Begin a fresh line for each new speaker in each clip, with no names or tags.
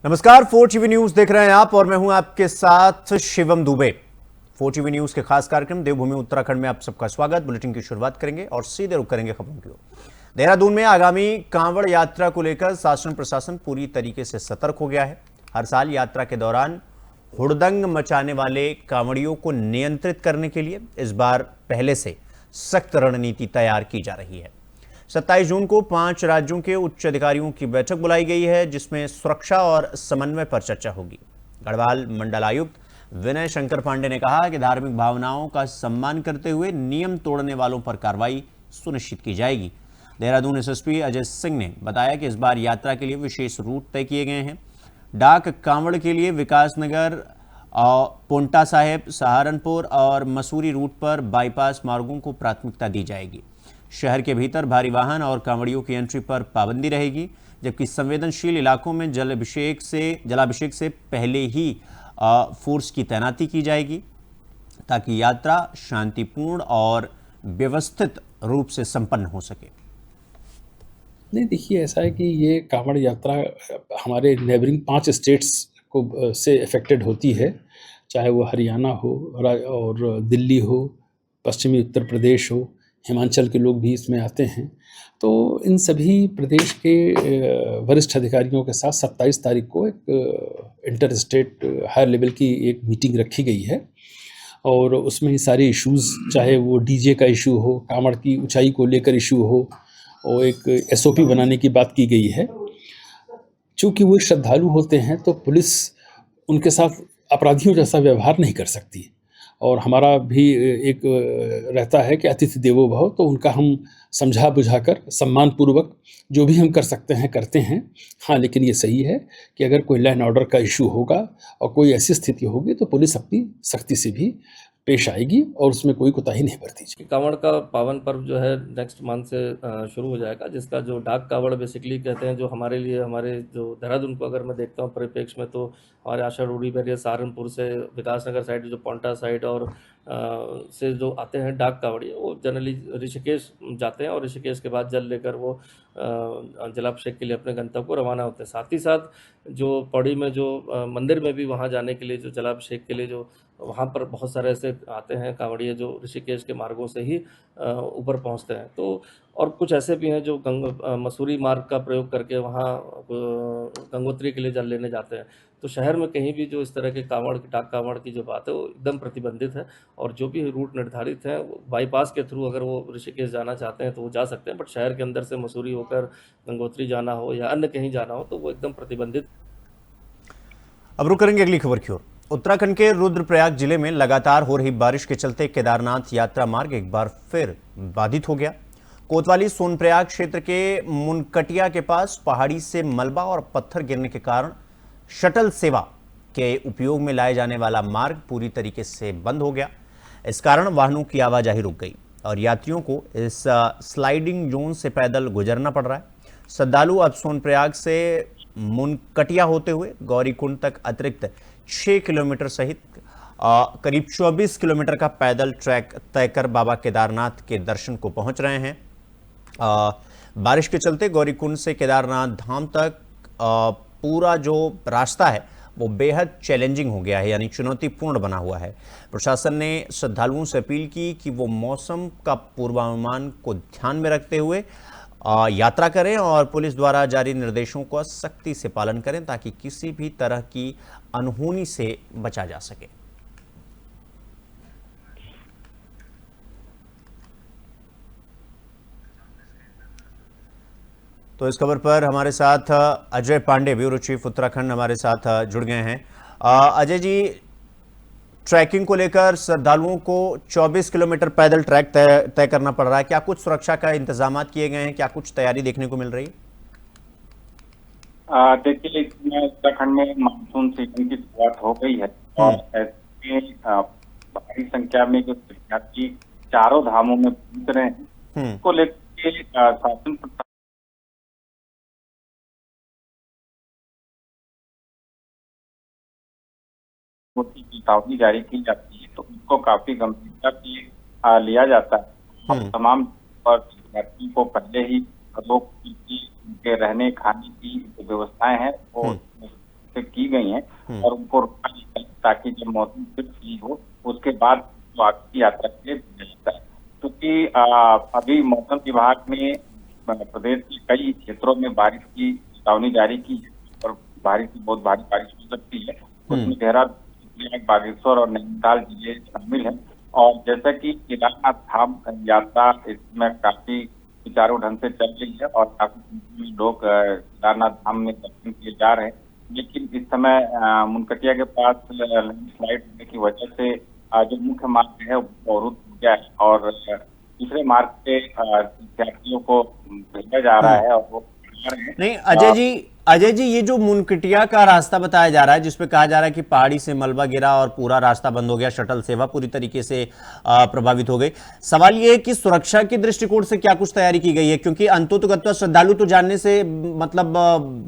नमस्कार, 4 TV news देख रहे हैं आप और मैं हूं आपके साथ शिवम दुबे। 4 टीवी न्यूज के खास कार्यक्रम देवभूमि उत्तराखंड में आप सबका स्वागत। बुलेटिन की शुरुआत करेंगे और सीधे रुख करेंगे खबरों की ओर। देहरादून में आगामी कांवड़ यात्रा को लेकर शासन प्रशासन पूरी तरीके से सतर्क हो गया है। हर साल यात्रा के दौरान हुड़दंग मचाने वाले कांवड़ियों को नियंत्रित करने के लिए इस बार पहले से सख्त रणनीति तैयार की जा रही है। 27 जून को 5 राज्यों के उच्च अधिकारियों की बैठक बुलाई गई है, जिसमें सुरक्षा और समन्वय पर चर्चा होगी। गढ़वाल मंडलायुक्त विनय शंकर पांडे ने कहा कि धार्मिक भावनाओं का सम्मान करते हुए नियम तोड़ने वालों पर कार्रवाई सुनिश्चित की जाएगी। देहरादून एसएसपी अजय सिंह ने बताया कि इस बार यात्रा के लिए विशेष रूट तय किए गए हैं। डाक कांवड़ के लिए विकासनगर, पोंटा साहेब, सहारनपुर और मसूरी रूट पर बाईपास मार्गों को प्राथमिकता दी जाएगी। शहर के भीतर भारी वाहन और कांवड़ियों की एंट्री पर पाबंदी रहेगी, जबकि संवेदनशील इलाकों में जलाभिषेक से पहले ही फोर्स की तैनाती की जाएगी, ताकि यात्रा शांतिपूर्ण और व्यवस्थित रूप से संपन्न हो सके।
नहीं, देखिए, ऐसा है कि ये कांवड़ यात्रा हमारे नेबरिंग 5 स्टेट्स को से अफेक्टेड होती है, चाहे वो हरियाणा हो और दिल्ली हो, पश्चिमी उत्तर प्रदेश हो, हिमाचल के लोग भी इसमें आते हैं। तो इन सभी प्रदेश के वरिष्ठ अधिकारियों के साथ 27 तारीख को एक इंटर स्टेट हायर लेवल की एक मीटिंग रखी गई है और उसमें सारे इश्यूज़, चाहे वो डीजे का इशू हो, कांवड़ की ऊंचाई को लेकर इशू हो, और एक एसओपी बनाने की बात की गई है। चूँकि वो श्रद्धालु होते हैं तो पुलिस उनके साथ अपराधियों जैसा व्यवहार नहीं कर सकती और हमारा भी एक रहता है कि अतिथि देवो भव, तो उनका हम समझा बुझाकर सम्मानपूर्वक जो भी हम कर सकते हैं करते हैं। हाँ, लेकिन ये सही है कि अगर कोई लॉ एंड ऑर्डर का इशू होगा और कोई ऐसी स्थिति होगी तो पुलिस अपनी सख्ती से भी पेश आएगी और उसमें कोई कोताही नहीं बरती जाएगी।
कांवड़ का पावन पर्व जो है नेक्स्ट मंथ से शुरू हो जाएगा, जिसका जो डाक कांवड़ बेसिकली कहते हैं, जो हमारे लिए, हमारे जो देहरादून को अगर मैं देखता हूँ परिप्रेक्ष्य में, तो हमारे आषाढ़ी बैरिया सहारनपुर से, विकासनगर साइड, जो पोंटा साइड और से जो आते हैं डाक कांवड़िए, वो जनरली ऋषिकेश जाते हैं और ऋषिकेश के बाद जल लेकर वो जलाभिषेक के लिए अपने गंतव्य को रवाना होते हैं। साथ ही साथ जो पौड़ी में जो मंदिर में भी वहाँ जाने के लिए, जो जलाभिषेक के लिए जो वहाँ पर बहुत सारे ऐसे आते हैं कांवड़िए जो ऋषिकेश के मार्गों से ही ऊपर पहुँचते हैं। तो और कुछ ऐसे भी हैं जो मसूरी मार्ग का प्रयोग करके वहाँ गंगोत्री के लिए जल लेने जाते हैं। तो शहर में कहीं भी जो इस तरह के डाक कांवड़ की जो बात है वो एकदम प्रतिबंधित है, और जो भी रूट निर्धारित है बाईपास के थ्रू अगर वो ऋषिकेश जाना चाहते हैं तो वो जा सकते हैं, बट शहर के अंदर से मसूरी होकर गंगोत्री जाना हो या अन्य कहीं जाना हो तो वो एकदम प्रतिबंधित।
अब रुक करेंगे अगली खबर की ओर। उत्तराखंड के रुद्रप्रयाग जिले में लगातार हो रही बारिश के चलते केदारनाथ यात्रा मार्ग एक बार फिर बाधित हो गया। कोतवाली सोनप्रयाग क्षेत्र के मुनकटिया के पास पहाड़ी से मलबा और पत्थर गिरने के कारण शटल सेवा के उपयोग में लाए जाने वाला मार्ग पूरी तरीके से बंद हो गया। इस कारण वाहनों की आवाजाही रुक गई और यात्रियों को इस स्लाइडिंग जोन से पैदल गुजरना पड़ रहा है। श्रद्धालु अब सोनप्रयाग से मुनकटिया होते हुए गौरीकुंड तक अतिरिक्त 6 किलोमीटर सहित करीब 24 किलोमीटर का पैदल ट्रैक तय कर बाबा केदारनाथ के दर्शन को पहुंच रहे हैं। बारिश के चलते गौरीकुंड से केदारनाथ धाम तक पूरा जो रास्ता है वो बेहद चैलेंजिंग हो गया है, यानी चुनौतीपूर्ण बना हुआ है। प्रशासन ने श्रद्धालुओं से अपील की कि वो मौसम का पूर्वानुमान को ध्यान में रखते हुए यात्रा करें और पुलिस द्वारा जारी निर्देशों का सख्ती से पालन करें, ताकि किसी भी तरह की अनहोनी से बचा जा सके। तो इस खबर पर हमारे साथ अजय पांडे, ब्यूरो चीफ उत्तराखंड, हमारे साथ जुड़ गए हैं। अजय जी, ट्रैकिंग को लेकर श्रद्धालुओं को 24 किलोमीटर पैदल ट्रैक तय करना पड़ रहा है। क्या कुछ सुरक्षा का इंतजाम किए गए हैं? क्या कुछ तैयारी देखने को मिल रही है?
देखिए, उत्तराखंड में मानसून सीजन की शुरुआत हो गई है और ऐसे भारी संख्या में जो तीर्थयात्री चारों धामों में पहुंच रहे हैं, को लेकर शासन की चेतावनी जारी की जाती है, तो उसको काफी गंभीरता से लिया जाता है। और तमाम यात्रियों को पहले ही लोग उनके रहने खाने की जो व्यवस्थाएं हैं वो की गई हैं और उनको रोका जाए ताकि जब मौसम फिर सही हो उसके बाद वो आगे की यात्रा के लिए भेजा जाता है। क्योंकि अभी मौसम विभाग ने प्रदेश के कई क्षेत्रों में बारिश की चेतावनी जारी की है और भारी से बहुत भारी बारिश हो सकती है। उसमें देहरादून, बागेश्वर और नैनीताल जिले शामिल हैं। और जैसा कि केदारनाथ धाम यात्रा इसमें काफी सुचारू ढंग से चल रही है और काफी लोग केदारनाथ धाम में दर्शन किए जा रहे हैं, लेकिन इस समय मुनकटिया के पास लैंडस्लाइड होने की वजह से जो मुख्य मार्ग है वो अवरुद्ध हो गया है और दूसरे मार्ग से यात्रियों को भेजा जा रहा है और वो
नहीं अजय जी ये जो मुनकटिया का रास्ता बताया जा रहा है जिसपे कहा जा रहा है कि पहाड़ी से मलबा गिरा और पूरा रास्ता बंद हो गया, शटल सेवा पूरी तरीके से प्रभावित हो गई। सवाल ये है कि सुरक्षा के दृष्टिकोण से क्या कुछ तैयारी की गई है, क्योंकि अंततोगत्वा श्रद्धालु तो जानने से मतलब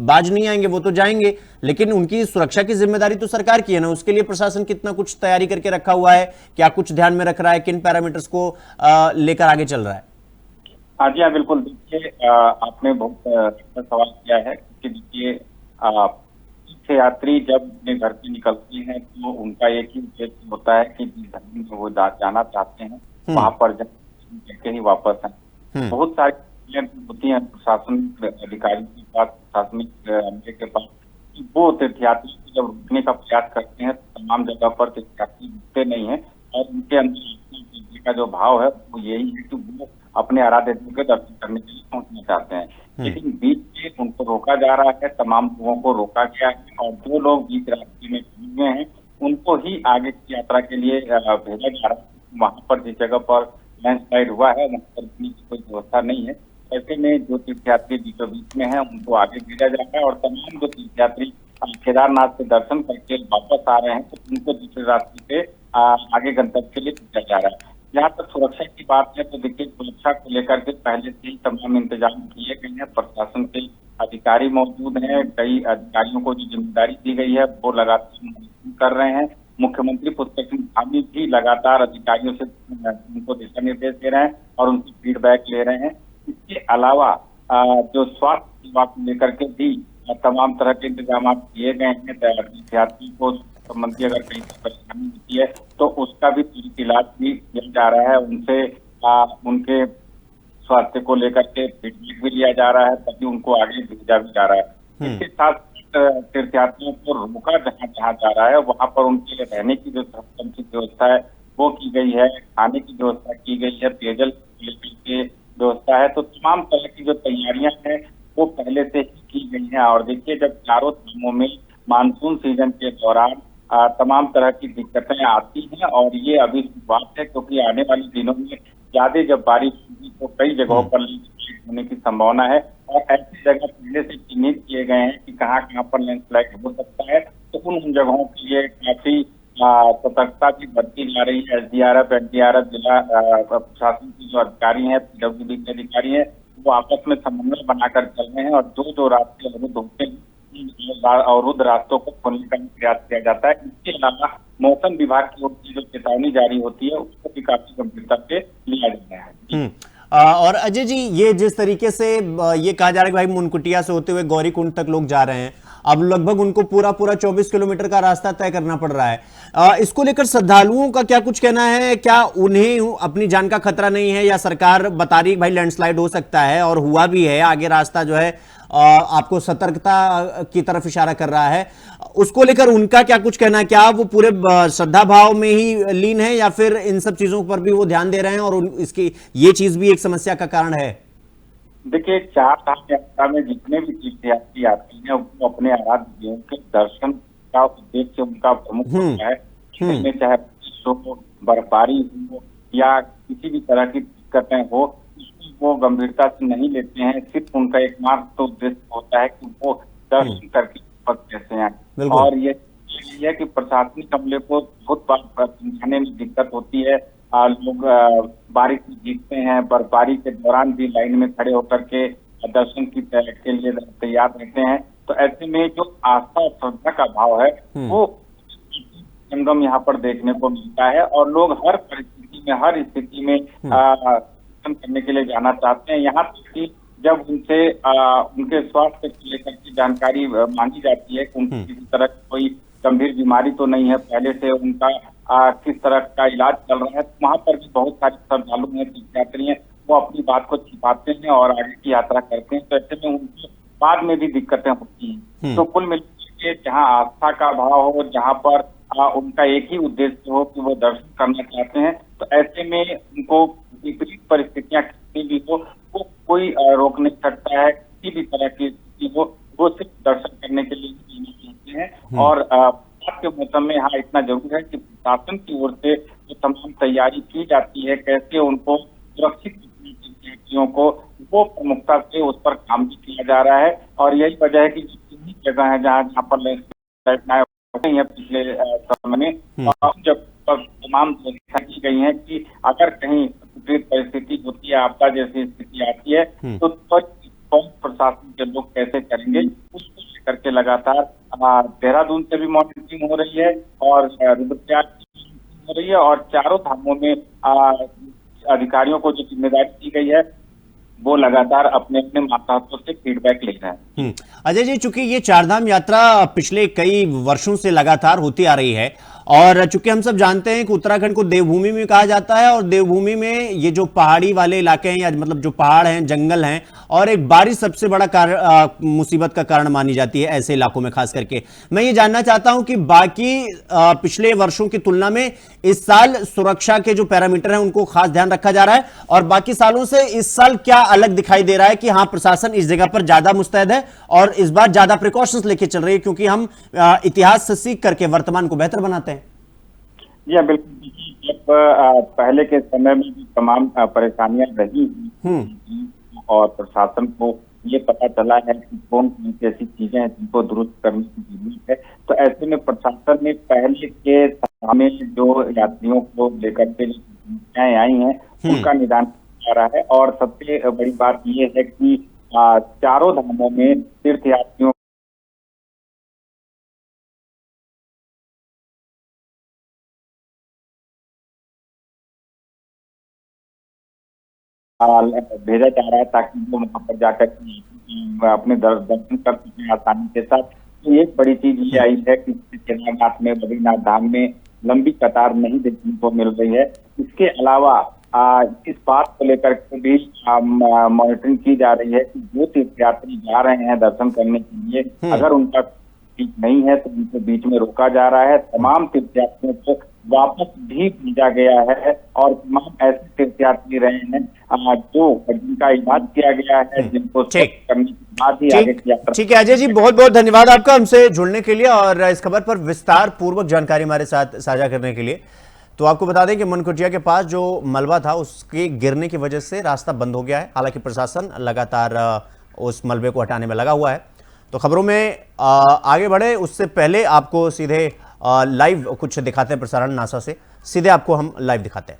बाज नहीं आएंगे, वो तो जाएंगे, लेकिन उनकी सुरक्षा की जिम्मेदारी तो सरकार की है ना। उसके लिए प्रशासन कितना कुछ तैयारी करके रखा हुआ है, क्या कुछ ध्यान में रख रहा है, किन पैरामीटर्स को लेकर आगे चल रहा है?
हाँ जी, हाँ बिल्कुल। देखिए आपने बहुत अच्छा सवाल किया है कि देखिए यात्री जब अपने घर से निकलते हैं तो उनका एक ही उद्देश्य होता है कि जिस धर्म में वो जाना चाहते हैं वहां पर जाके ही वापस आए। बहुत सारी होती हैं प्रशासनिक अधिकारियों के पास, प्रशासनिक अमले के पास, वो तीर्थयात्री को जब रुकने का प्रयास करते हैं तो तमाम जगह पर तीर्थयात्री रुकते नहीं है और उनके अंदर का जो भाव है वो यही है कि वो अपने आराध्य देव के दर्शन करने के लिए पहुंचना चाहते हैं। लेकिन बीच में उनको रोका जा रहा है, तमाम लोगों को रोका गया है और जो लोग बीच रास्ते में फंस गए हैं उनको ही आगे की यात्रा के लिए भेजा जा रहा है। वहां पर जिस जगह पर लैंडस्लाइड हुआ है वहां पर रुकने की कोई व्यवस्था नहीं है। ऐसे में जो तीर्थयात्री बीचों बीच में है उनको आगे भेजा जा रहा है और तमाम जो तीर्थयात्री केदारनाथ से दर्शन करके वापस आ रहे हैं तो उनको दूसरे रास्ते से आगे गंतव्य के लिए भेजा जा रहा है। जहाँ तक सुरक्षा की बात है तो देखिए सुरक्षा को लेकर के पहले से ही तमाम इंतजाम किए गए हैं। प्रशासन के अधिकारी मौजूद हैं, कई अधिकारियों को जो जिम्मेदारी दी गई है वो लगातार मॉनिटरिंग कर रहे हैं। मुख्यमंत्री पुष्कर सिंह धामी भी लगातार अधिकारियों से उनको दिशा निर्देश दे रहे हैं और उनकी फीडबैक ले रहे हैं। इसके अलावा जो स्वास्थ्य सेवा को लेकर के भी तमाम तरह के इंतजाम किए गए हैं। तीर्थयात्रियों को संबंधी अगर कहीं परेशानी होती है तो उसका भी तुरंत इलाज भी किया जा रहा है। उनसे उनके स्वास्थ्य को लेकर के फीडबैक भी लिया जा रहा है, तभी उनको आगे भेजा भी जा रहा है। इसके साथ तीर्थयात्रियों को रोका जहाँ जा रहा है वहां पर उनके लिए रहने की जो समुचित व्यवस्था है वो की गई है, खाने की व्यवस्था की गई है, पेयजल की व्यवस्था है। तो तमाम तरह की जो तैयारियां हैं वो पहले से ही की गई हैं। और देखिए जब चारों धामों में मानसून सीजन के दौरान तमाम तरह की दिक्कतें आती हैं और ये अभी शुरुआत है, क्योंकि आने वाले दिनों में ज्यादा जब बारिश होगी तो कई जगहों पर लैंडस्लाइड होने की संभावना है और ऐसी जगह पहले से चिन्हित किए गए हैं कि कहाँ कहाँ पर लैंडस्लाइड हो सकता है। तो उन जगहों के लिए काफी सतर्कता भी बरती जा रही है। SDRF, NDRF, जिला प्रशासन के जो अधिकारी हैं, PWD के अधिकारी हैं, वो आपस में समन्वय बनाकर चल रहे हैं और जो रास्ते अवरुद्ध होते हैं अवरुद्ध रास्तों को खोलने का प्रयास किया जाता है। इसके अलावा मौसम विभाग की ओर से जो चेतावनी जारी होती है उसको भी काफी गंभीरता से लिया जा रहा है।
और अजय जी ये जिस तरीके से ये कहा जा रहा है कि भाई मुनकुटिया से होते हुए गौरीकुंड तक लोग जा रहे हैं, अब लगभग उनको पूरा 24 किलोमीटर का रास्ता तय करना पड़ रहा है। इसको लेकर श्रद्धालुओं का क्या कुछ कहना है? क्या उन्हें अपनी जान का खतरा नहीं है या सरकार बता रही भाई लैंडस्लाइड हो सकता है और हुआ भी है, आगे रास्ता जो है आपको सतर्कता की तरफ इशारा कर रहा है, उसको लेकर उनका क्या कुछ कहना है? क्या वो पूरे श्रद्धा भाव में ही लीन है या फिर इन सब चीजों पर भी वो ध्यान दे रहे हैं और इसकी ये चीज भी एक समस्या का कारण है?
देखिए चार धाम यात्रा में जितने भी तीर्थयात्री आते हैं वो अपने आराध्य देव के दर्शन का उद्देश्य उनका प्रमुख होता है। चाहे बर्फबारी हो या किसी भी तरह की दिक्कतें हो वो गंभीरता से नहीं लेते हैं। सिर्फ उनका एकमात्र उद्देश्य होता है कि वो दर्शन करके कैसे आए। और ये है कि प्रशासनिक अमले को बहुत बार समझाने में दिक्कत होती है। लोग बारिश में भीगते हैं, बर्फबारी के दौरान भी लाइन में खड़े होकर के दर्शन के लिए तैयार रहते हैं। तो ऐसे में जो आस्था और श्रद्धा का भाव है वो संगम यहाँ पर देखने को मिलता है और लोग हर परिस्थिति में, हर स्थिति में दर्शन करने के लिए जाना चाहते हैं। यहाँ तक कि जब उनसे उनके स्वास्थ्य को लेकर के की जानकारी मांगी जाती है कि उनकी किसी तरह की कोई गंभीर बीमारी तो नहीं है, पहले से उनका किस तरह का इलाज चल रहा है। तो वहाँ पर भी बहुत सारे श्रद्धालु हैं, तीर्थयात्री हैं, वो अपनी बात को छिपाते हैं और आगे की यात्रा करते हैं। तो ऐसे में उनको बाद में भी दिक्कतें होती हैं। तो कुल मिलाकर के जहाँ आस्था का भाव हो, जहाँ पर उनका एक ही उद्देश्य हो कि वो दर्शन करना चाहते हैं, तो ऐसे में उनको विपरीत परिस्थितियां कितनी भी हो, वो कोई रोक नहीं सकता है। किसी भी तरह की स्थिति हो, वो सिर्फ दर्शन करने के लिए जाना चाहते हैं। और आज के मौसम में हाँ इतना जरूर है कि प्रशासन की ओर से जो तमाम तैयारी की जाती है, कैसे उनको सुरक्षित यात्रियों को, वो प्रमुखता से उस पर काम भी किया जा रहा है। और यही वजह है कि जितनी जगह है जहाँ पर पिछले समय में जब तमाम व्यवस्था की गई है कि अगर कहीं विपरीत परिस्थिति होती है, आपदा जैसी स्थिति आती है, तो प्रशासन के लोग कैसे करेंगे, उसको लेकर के लगातार देहरादून से भी मॉनिटरिंग हो रही है और रुद्रप्रयाग हो रही है। और चारों धामों में अधिकारियों को जो जिम्मेदारी दी गई है, वो लगातार अपने अपने माताओं से फीडबैक ले रहे हैं।
अजय जी, चूंकि ये चारधाम यात्रा पिछले कई वर्षों से लगातार होती आ रही है और चूंकि हम सब जानते हैं कि उत्तराखंड को देवभूमि में कहा जाता है और देवभूमि में ये जो पहाड़ी वाले इलाके हैं, या मतलब जो पहाड़ हैं, जंगल हैं, और एक बारिश सबसे बड़ा मुसीबत का कारण मानी जाती है ऐसे इलाकों में खास करके। मैं ये जानना चाहता हूं कि बाकी पिछले वर्षों की तुलना में इस साल सुरक्षा के जो पैरामीटर हैं उनको खास ध्यान रखा जा रहा है, और बाकी सालों से इस साल क्या अलग दिखाई दे रहा है कि हाँ प्रशासन इस जगह पर ज्यादा मुस्तैद है और इस बार ज्यादा प्रिकॉशंस लेके चल रही है, क्योंकि हम इतिहास से सीख करके वर्तमान को बेहतर बनाते हैं।
जी बिल्कुल। जब पहले के समय में भी तमाम परेशानियां रही और प्रशासन को ये पता चला है कि कौन कौन सी ऐसी चीजें हैं जिनको दुरुस्त करने की जरूरत है, तो ऐसे में प्रशासन ने पहले के समय जो यात्रियों को लेकर के समस्याएं आई हैं उनका निदान किया जा रहा है। और सबसे बड़ी बात ये है कि चारों धामों में तीर्थयात्रियों भेजा जा रहा है ताकि वो वहां पर जाकर अपने दर्शन कर सकें आसानी के साथ। तो एक बड़ी चीज ये आई है कि केदारनाथ में, बद्रीनाथ धाम में लंबी कतार नहीं देखने को मिल रही है। इसके अलावा इस बात को लेकर के भी मॉनिटरिंग की जा रही है कि जो तीर्थयात्री जा रहे हैं दर्शन करने के लिए, अगर उनका ठीक नहीं है तो उनको बीच में रोका जा रहा है। तमाम तीर्थयात्रियों को वापस भी भेजा गया है और तमाम ऐसे तीर्थयात्री रहे हैं जो जिनका इलाज किया गया है, जिनको करने के बाद ही आगे की यात्रा।
ठीक है अजय जी, बहुत बहुत धन्यवाद आपका हमसे जुड़ने के लिए और इस खबर पर विस्तार पूर्वक जानकारी हमारे साथ साझा करने के लिए। तो आपको बता दें कि मनकुटिया के पास जो मलबा था उसके गिरने की वजह से रास्ता बंद हो गया है। हालांकि प्रशासन लगातार उस मलबे को हटाने में लगा हुआ है। तो खबरों में आगे बढ़े उससे पहले आपको सीधे लाइव कुछ दिखाते हैं, प्रसारण नासा से सीधे आपको हम लाइव दिखाते हैं।